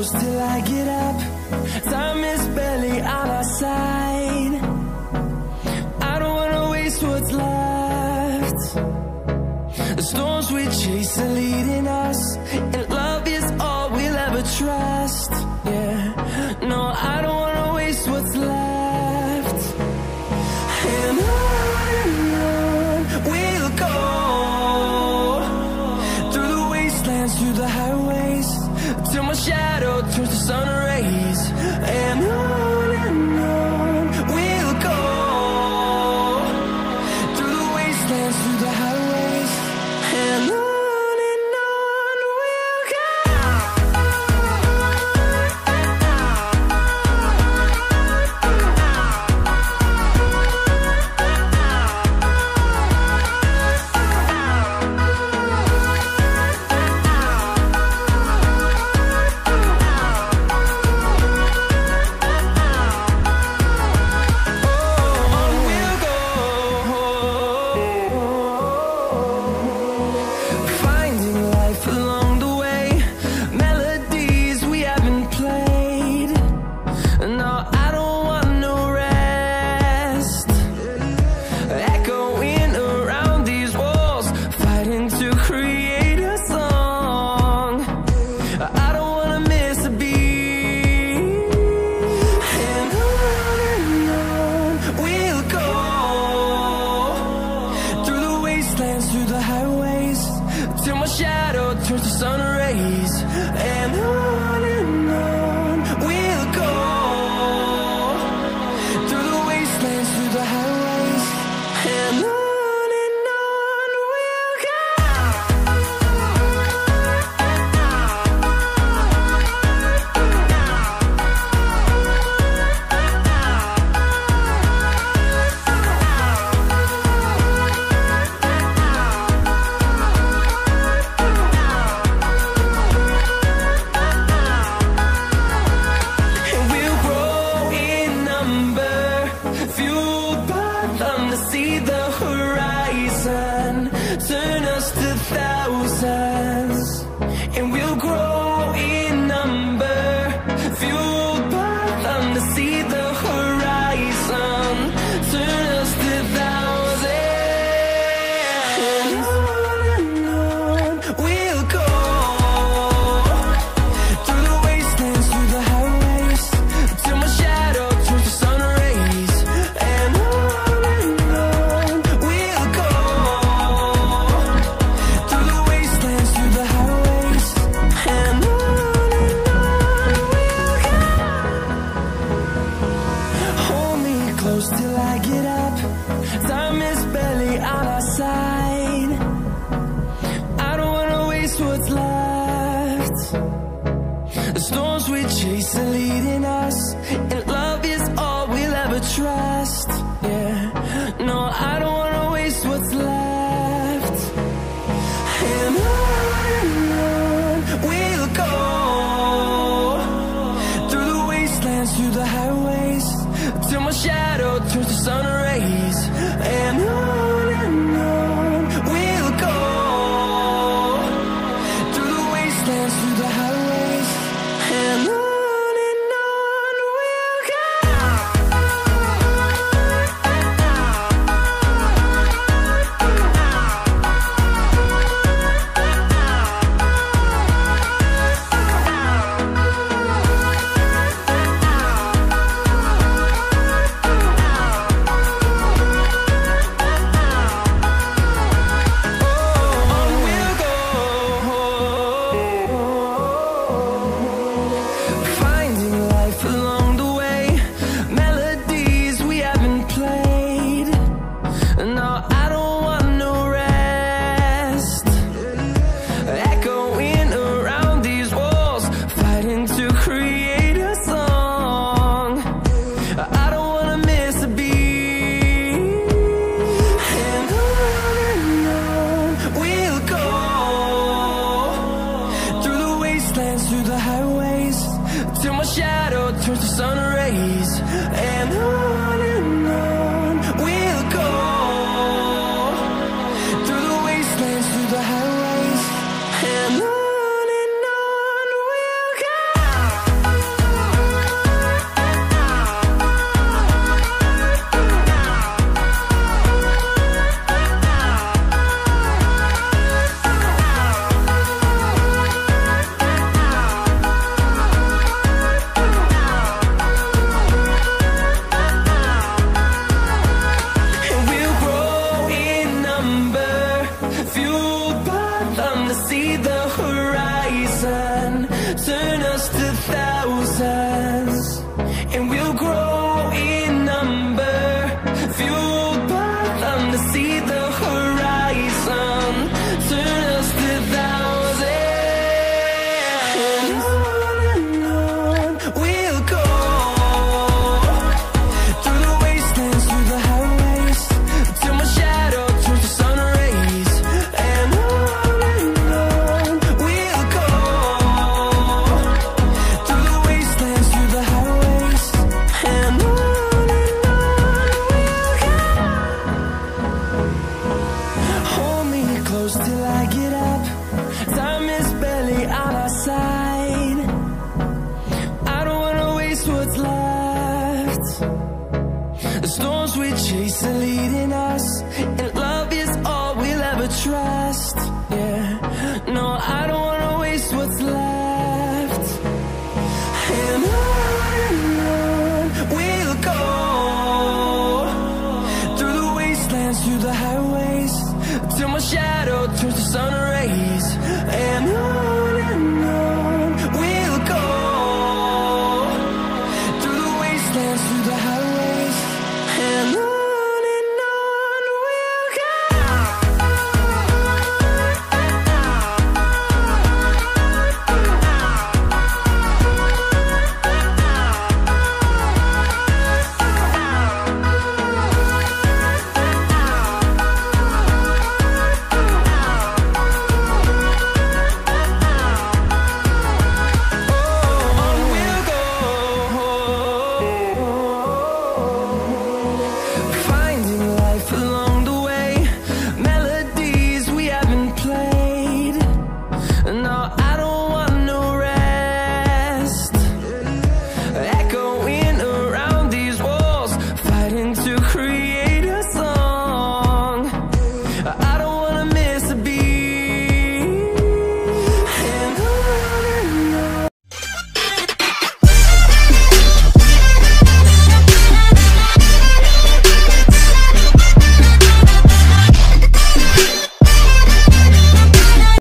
close till I get up. Time is barely on our side. I don't wanna waste what's left. The storms we chase are leading us, and love is all we'll ever trust. Yeah, no, I don't wanna waste what's left. And on we'll go, through the wastelands, through the highways, till my shadow turns to sun rays. And on we'll go, through the wastelands, through the highways, and on we'll go. Through the highways, till my shadow turns to sun rays. And on we'll go, through the wastelands, through the highways, and on we'll go. See the horizon, turn us to thousands, and we'll grow in number, fueled by them to see the horizon, turn us to thousands. And on we'll go, through the wastelands, through the highways, till my shadow turns to sun rays. And till I get up, time is barely on our side. I don't wanna waste what's left. The storms we chase are leading us, and love is all we'll ever trust. Yeah, no, I don't wanna waste what's left. And on we'll go, through the wastelands, through the highways, till my shadow turns to sun rays. And on we'll go, through the wastelands, through the highways, and on fueled by them to see the horizon, turn us to thousands, and we'll grow in number. Fueled by them to see the horizon, turn us to thousands, and on we'll go, through the wastelands, through the highways, till my shadow turns to sun rays. And on we'll go, through the wastelands, through the highways, and on we'll go. Hold me close till I get up, time is barely on our side. I don't wanna waste what's left. The storms we chase are leading us, and love is all we'll ever trust. Yeah, no, I don't wanna waste what's left. And on we'll go, through the wastelands, through the highways, till my shadow turns to sun